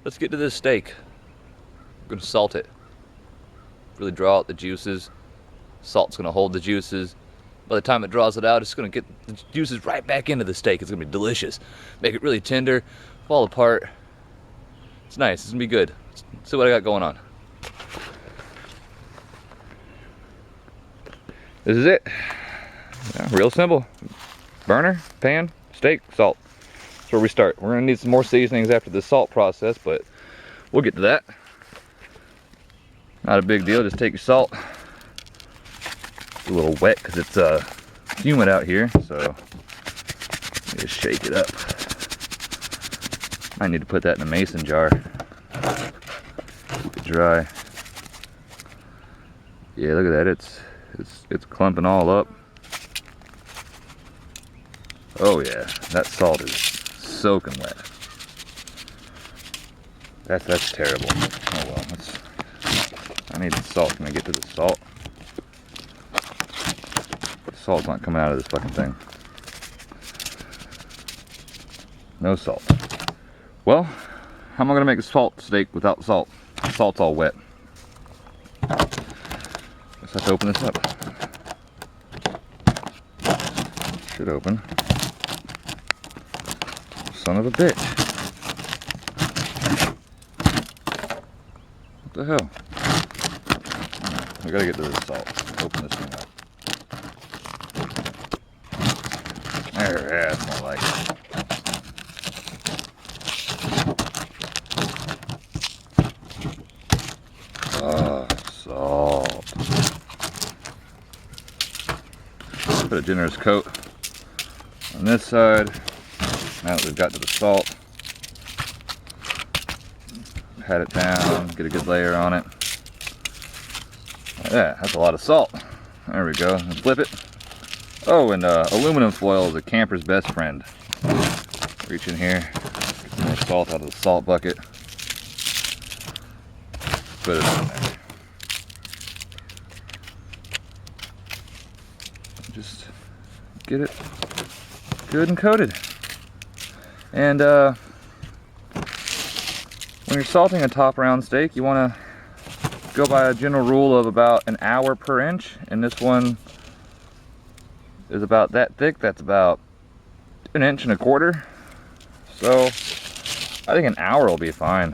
let's get to this steak. I'm gonna salt it. Really draw out the juices. Salt's gonna hold the juices. By the time it draws it out, it's gonna get the juices right back into the steak. It's gonna be delicious. Make it really tender, fall apart. It's nice, it's gonna be good. Let's see what I got going on. This is it. Yeah, real simple. Burner, pan, steak, salt. That's where we start. We're gonna need some more seasonings after the salt process, but we'll get to that. Not a big deal, just take your salt. It's a little wet because it's humid out here, so just shake it up. I need to put that in a mason jar. Keep it dry. Yeah, look at that. It's clumping all up. Oh yeah, that salt is soaking wet. That's terrible. Oh well, I need the salt when I get to the salt. The salt's not coming out of this fucking thing. No salt. Well, how am I gonna make a salt steak without salt? The salt's all wet. Guess I have to open this up. Should open. Son of a bitch. What the hell? I gotta get to the salt. Open this thing up. There, yeah, that's more like it. Salt. Put a generous coat on this side. Now that we've got to the salt, pat it down, get a good layer on it. Yeah, that's a lot of salt. There we go. And flip it. Oh, and aluminum foil is a camper's best friend. Reach in here, get some more salt out of the salt bucket. Put it in there. Just get it good and coated. And when you're salting a top round steak, you want to go by a general rule of about an hour per inch. And this one is about that thick. That's about 1.25 inches. So I think an hour will be fine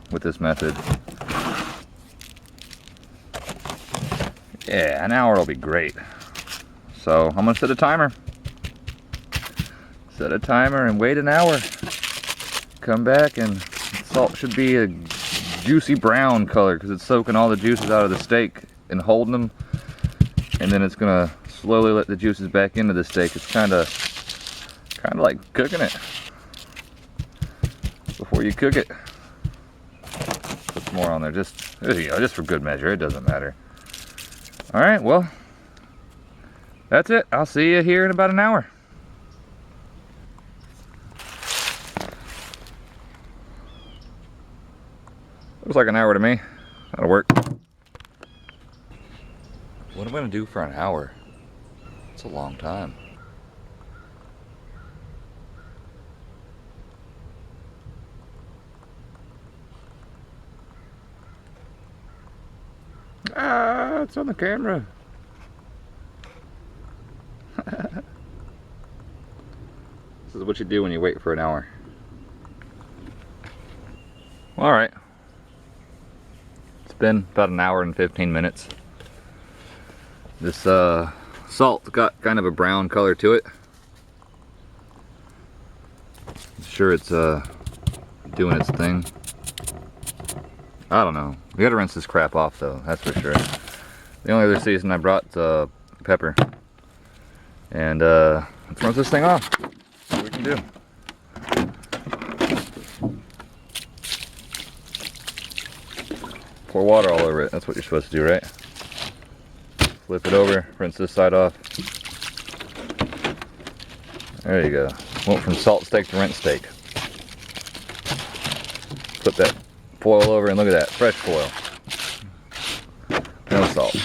with this method. Yeah, an hour will be great. So I'm gonna set a timer. Set a timer and wait an hour. Come back and salt should be a juicy brown color because it's soaking all the juices out of the steak and holding them. And then it's gonna slowly let the juices back into the steak. It's kind of like cooking it before you cook it. Put some more on there, just there you go, just for good measure. It doesn't matter. All right, well, that's it. I'll see you here in about an hour. Looks like an hour to me. That'll work. What am I gonna do for an hour? It's a long time. Ah, it's on the camera. This is what you do when you wait for an hour. All right. It's been about an hour and 15 minutes. This salt's got kind of a brown color to it. I'm sure it's doing its thing. I don't know. We gotta rinse this crap off though, that's for sure. The only other season I brought pepper. And let's rinse this thing off. See what we can do. Pour water all over it. That's what you're supposed to do, right? Flip it over, rinse this side off. There you go. Went from salt steak to rinse steak. Flip that foil over and look at that, fresh foil. No salt.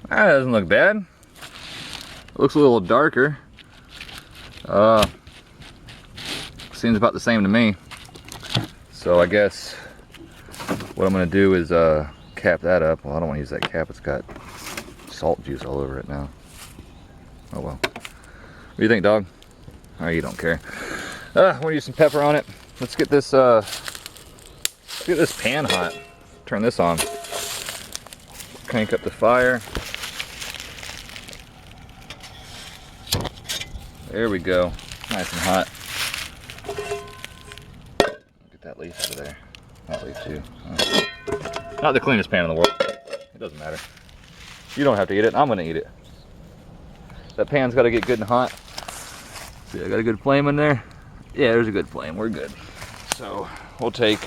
That doesn't look bad. It looks a little darker. seems about the same to me. So I guess what I'm gonna do is cap that up. Well, I don't want to use that cap. It's got salt juice all over it now. Oh well. What do you think, dog? Oh, you don't care. I want to use some pepper on it. Let's get this pan hot. Turn this on. Crank up the fire. There we go. Nice and hot. Get that leaf out of there. That leaf too. Oh. Not the cleanest pan in the world. It doesn't matter. You don't have to eat it. I'm gonna eat it. That pan's got to get good and hot. See, I got a good flame in there. Yeah, there's a good flame. We're good. So we'll take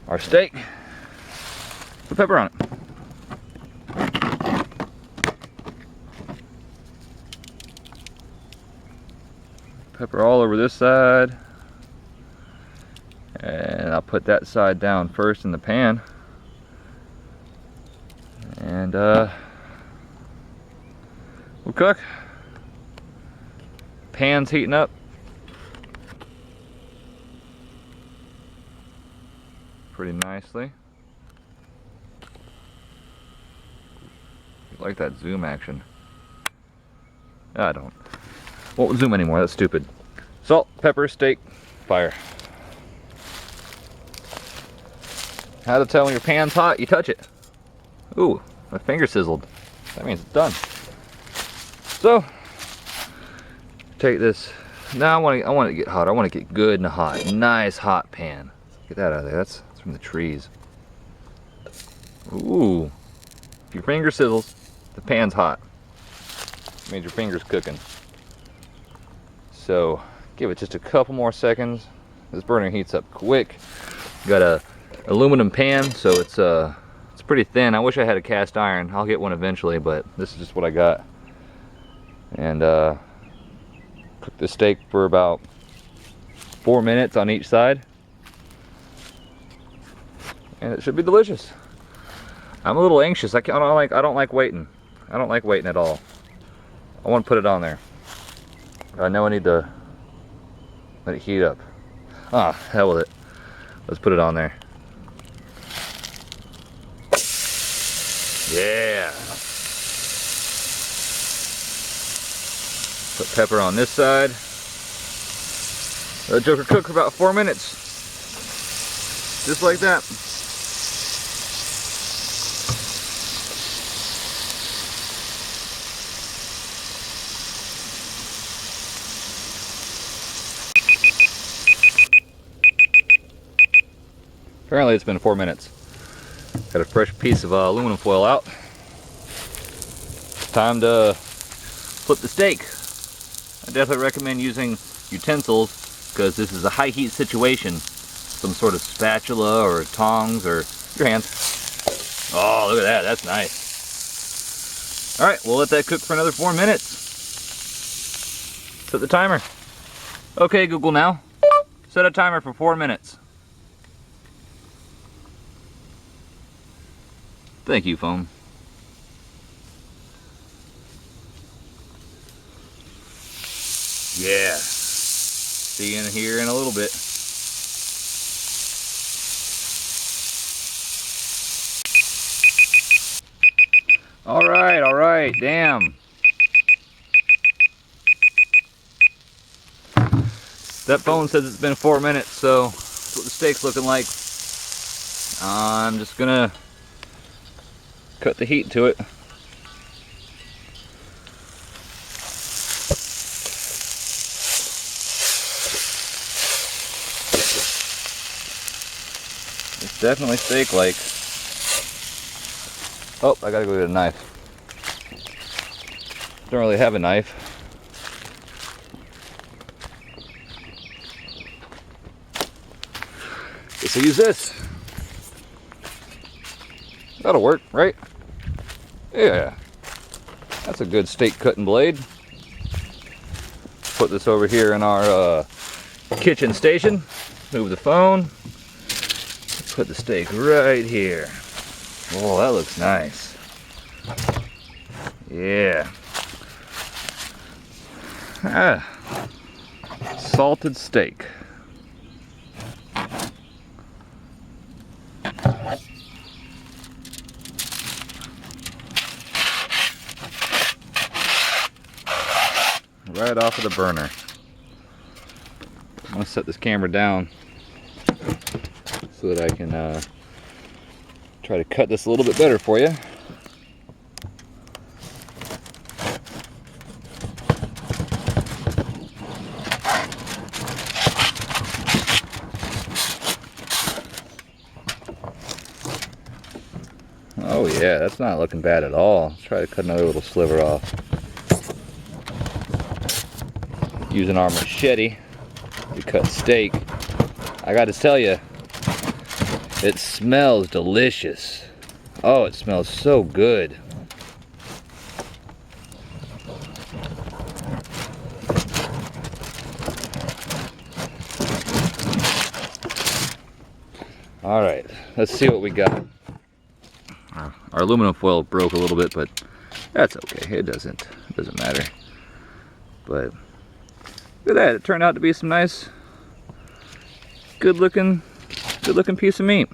our steak. Put pepper on it. Pepper all over this side. And I'll put that side down first in the pan. And we'll cook. Pan's heating up. Pretty nicely. I like that zoom action. I don't. Won't zoom anymore, that's stupid. Salt, pepper, steak, fire. How to tell when your pan's hot? You touch it. Ooh, my finger sizzled. That means it's done. So, take this. Now I want it to get hot. I want to get good and hot. Nice hot pan. Get that out of there. That's from the trees. Ooh. If your finger sizzles, the pan's hot. It means your finger's cooking. So, give it just a couple more seconds. This burner heats up quick. Got a aluminum pan, so it's pretty thin. I wish I had a cast iron. I'll get one eventually, but this is just what I got. And cook the steak for about 4 minutes on each side, and it should be delicious. I'm a little anxious. I don't like waiting. I don't like waiting at all. I want to put it on there. I know I need to let it heat up. Ah, hell with it. Let's put it on there. Yeah. Put pepper on this side. Let the joker cook for about 4 minutes. Just like that. Apparently it's been 4 minutes. Got a fresh piece of aluminum foil out. Time to flip the steak. I definitely recommend using utensils because this is a high heat situation. Some sort of spatula or tongs or your hands. Oh, look at that, that's nice. Alright, we'll let that cook for another 4 minutes. Set the timer. Okay, Google now. Set a timer for 4 minutes. Thank you, phone. Yeah. See you in here in a little bit. All right, damn. That phone says it's been 4 minutes, so that's what the steak's looking like. I'm just gonna cut the heat to it. It's definitely steak-like. Oh, I gotta go get a knife. Don't really have a knife. Guess I'll use this. That'll work, right? Yeah. That's a good steak cutting blade. Put this over here in our kitchen station. Move the phone. Put the steak right here. Oh, that looks nice. Yeah. Ah. salted steak. Right off of the burner. I'm gonna set this camera down so that I can try to cut this a little bit better for you. Oh yeah, that's not looking bad at all. Let's try to cut another little sliver off. Using our machete to cut steak. I got to tell you, it smells delicious. Oh, it smells so good. All right, let's see what we got. Our aluminum foil broke a little bit, but that's okay. It doesn't matter. But look at that. It turned out to be some nice, good looking piece of meat.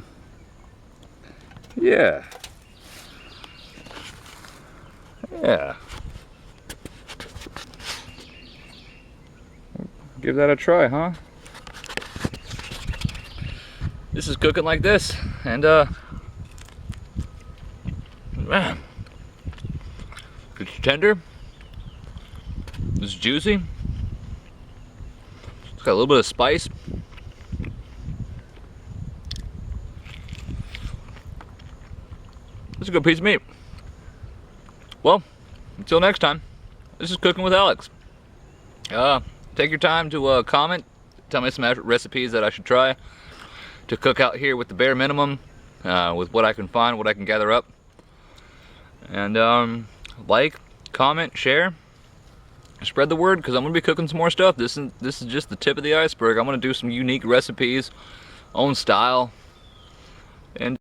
Yeah. Yeah. Give that a try, huh? This is cooking like this, and man, it's tender, it's juicy, it's got a little bit of spice. It's a good piece of meat. Well, until next time, this is Cooking with Alex. Take your time to comment, tell me some recipes that I should try to cook out here with the bare minimum, with what I can find, what I can gather up. And like, comment, share, spread the word, because I'm going to be cooking some more stuff. This is just the tip of the iceberg. I'm going to do some unique recipes, own style, and